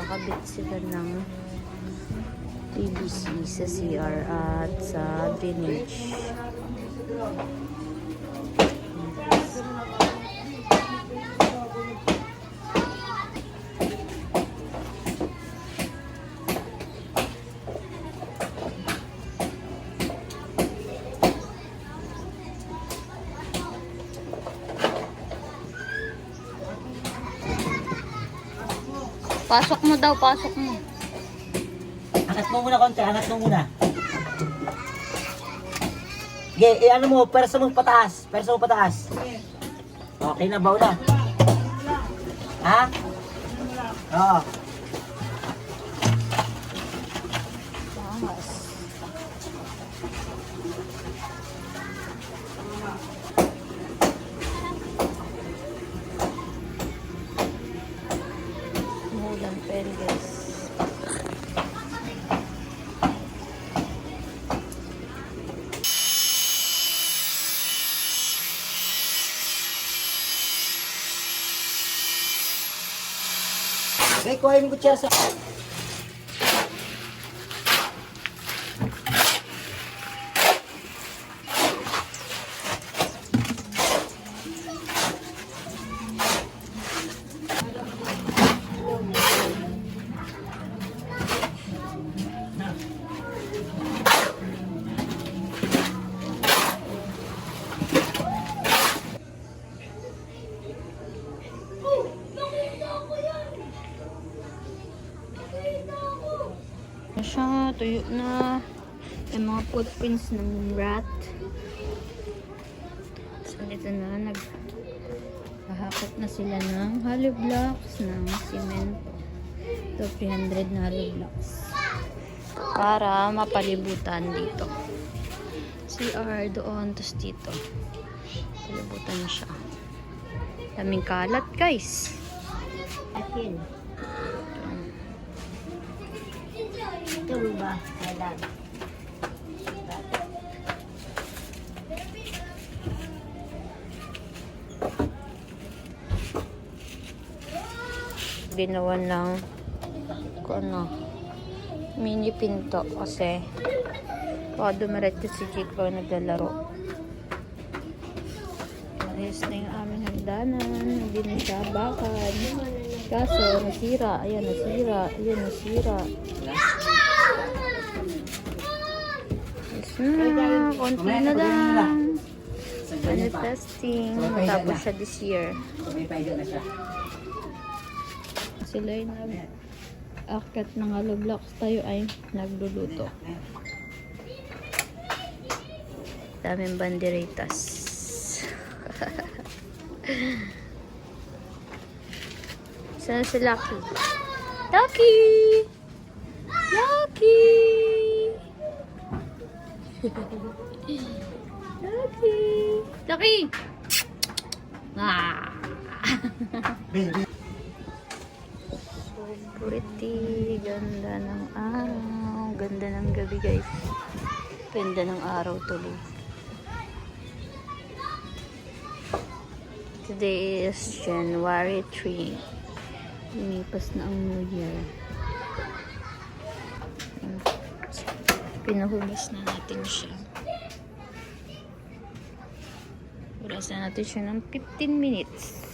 Kakabit sila ng PVC sa CR at sa drainage. Pasok mo daw, pasok mo. Angat mo muna konti, angat mo muna. Okay, ano mo, persa mo pataas. Persa mo pataas. Okay na, baw na. Ha? Oo. Angas. Mulang pendes. Okay, kuha yung kutsara sa... Siya, tuyo na. Yung mga footprints ng rat. So, dito na, naghahakot na sila ng hollow blocks, ng cement. Ito, 300 na hollow blocks. Para mapalibutan dito. CR doon, tapos dito. Palibutan na siya. Daming kalat, guys. Akin. Ito ba? Alam. Ginawa ng mini pinto kasi dumiretso si Chico naglalaro. Ayos na yung aming hagdanan, hindi na siya bakad, kaso nasira. Ayan, nasira. Ayan, nasira. Ayos na, konti na lang. Manifesting, matapos siya this year. May paiga na siya. Sila yung nag-akit ng hollow blocks, tayo ay nagluluto. Daming banderitas. Saan si Lucky? Lucky! Lucky! Lucky! Lucky! Ah! Pretty, ganda ng araw, ganda ng gabi guys, ganda ng araw tuloy. Today is January 3, lumipas na ang New Year. Pinahugas na natin siya, hugasan natin siya ng 15 minutes.